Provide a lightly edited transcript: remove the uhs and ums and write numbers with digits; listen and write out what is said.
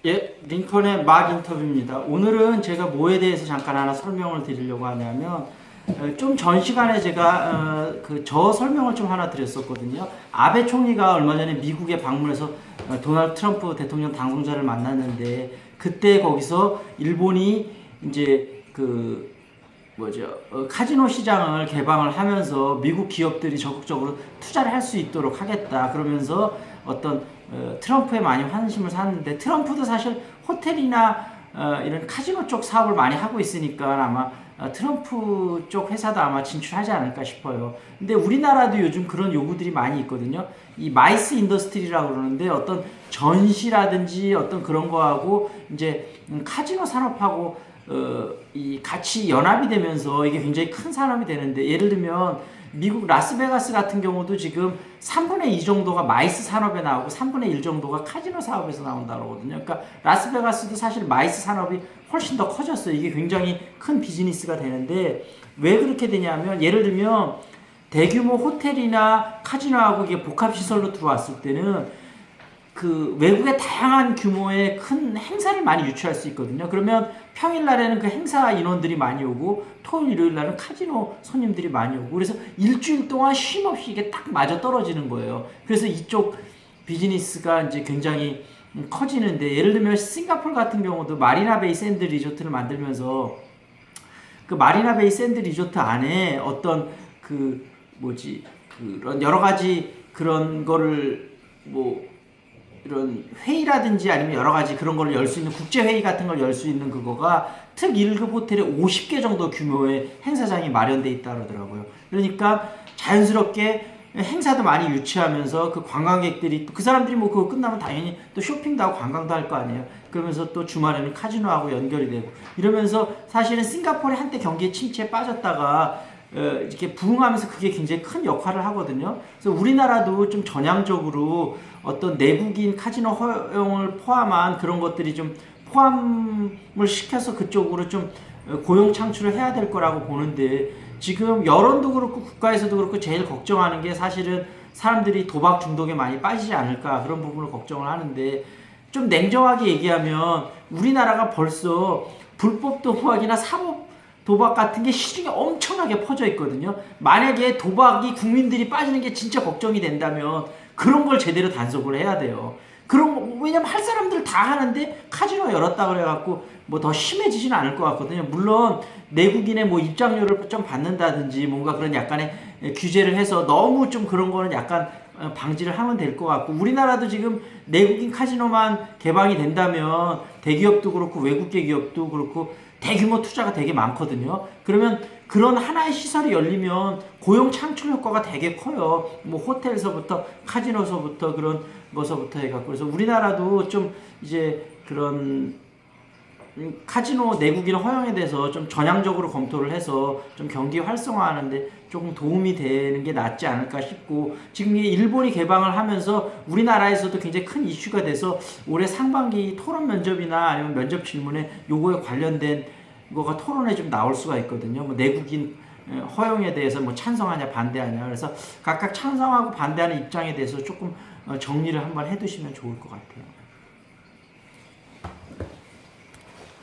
예, 링컨의 막 인터뷰입니다. 오늘은 제가 뭐에 대해서 잠깐 하나 설명을 드리려고 하냐면 좀 전 시간에 제가 저 설명을 좀 하나 드렸었거든요. 아베 총리가 얼마 전에 미국에 방문해서 도널드 트럼프 대통령 당선자를 만났는데 그때 거기서 일본이 이제 카지노 시장을 개방을 하면서 미국 기업들이 적극적으로 투자를 할 수 있도록 하겠다. 그러면서 어떤 트럼프에 많이 환심을 샀는데 트럼프도 사실 호텔이나 이런 카지노 쪽 사업을 많이 하고 있으니까 아마 트럼프 쪽 회사도 아마 진출하지 않을까 싶어요. 근데 우리나라도 요즘 그런 요구들이 많이 있거든요. 이 마이스 인더스트리라고 그러는데 어떤 전시라든지 어떤 그런 거하고 이제 카지노 산업하고 이 같이 연합이 되면서 이게 굉장히 큰 산업이 되는데 예를 들면 미국 라스베가스 같은 경우도 지금 3분의 2 정도가 마이스 산업에 나오고 3분의 1 정도가 카지노 사업에서 나온다고 하거든요. 그러니까 라스베가스도 사실 마이스 산업이 훨씬 더 커졌어요. 이게 굉장히 큰 비즈니스가 되는데 왜 그렇게 되냐면 예를 들면 대규모 호텔이나 카지노하고 이게 복합시설로 들어왔을 때는 그 외국의 다양한 규모의 큰 행사를 많이 유치할 수 있거든요. 그러면 평일날에는 그 행사 인원들이 많이 오고 토요일, 일요일날은 카지노 손님들이 많이 오고 그래서 일주일 동안 쉼 없이 이게 딱 맞아 떨어지는 거예요. 그래서 이쪽 비즈니스가 이제 굉장히 커지는데 예를 들면 싱가포르 같은 경우도 마리나 베이 샌드 리조트를 만들면서 그 마리나 베이 샌드 리조트 안에 어떤 그런 여러 가지 그런 거를 이런 회의라든지 아니면 여러 가지 그런 걸 열 수 있는 국제회의 같은 걸 열 수 있는 그거가 특 1급 호텔에 50개 정도 규모의 행사장이 마련돼 있다 그러더라고요. 그러니까 자연스럽게 행사도 많이 유치하면서 그 관광객들이 그 사람들이 뭐 그거 끝나면 당연히 또 쇼핑도 하고 관광도 할 거 아니에요. 그러면서 또 주말에는 카지노하고 연결이 되고 이러면서 사실은 싱가포르에 한때 경기의 침체에 빠졌다가 이렇게 부흥하면서 그게 굉장히 큰 역할을 하거든요. 그래서 우리나라도 좀 전향적으로 어떤 내국인 카지노 허용을 포함한 그런 것들이 좀 포함을 시켜서 그쪽으로 좀 고용 창출을 해야 될 거라고 보는데 지금 여론도 그렇고 국가에서도 그렇고 제일 걱정하는 게 사실은 사람들이 도박 중독에 많이 빠지지 않을까 그런 부분을 걱정을 하는데 좀 냉정하게 얘기하면 우리나라가 벌써 불법 도박이나 사법 도박 같은 게 시중에 엄청나게 퍼져 있거든요. 만약에 도박이 국민들이 빠지는 게 진짜 걱정이 된다면 그런 걸 제대로 단속을 해야 돼요. 왜냐면 할 사람들 다 하는데 카지노 열었다 그래갖고 뭐 더 심해지지는 않을 것 같거든요. 물론 내국인의 뭐 입장료를 좀 받는다든지 뭔가 그런 약간의 규제를 해서 너무 좀 그런 거는 약간 방지를 하면 될 것 같고 우리나라도 지금 내국인 카지노만 개방이 된다면 대기업도 그렇고 외국계 기업도 그렇고 대규모 투자가 되게 많거든요. 그러면 그런 하나의 시설이 열리면 고용 창출 효과가 되게 커요. 뭐 호텔에서부터 카지노서부터 그런 거서부터 해갖고 그래서 우리나라도 좀 이제 그런 카지노 내국인 허용에 대해서 좀 전향적으로 검토를 해서 좀 경기 활성화하는데 조금 도움이 되는 게 낫지 않을까 싶고 지금 이게 일본이 개방을 하면서 우리나라에서도 굉장히 큰 이슈가 돼서 올해 상반기 토론 면접이나 아니면 면접 질문에 요거에 관련된 거가 토론에 좀 나올 수가 있거든요. 뭐 내국인 허용에 대해서 뭐 찬성하냐 반대하냐 그래서 각각 찬성하고 반대하는 입장에 대해서 조금 정리를 한번 해두시면 좋을 것 같아요.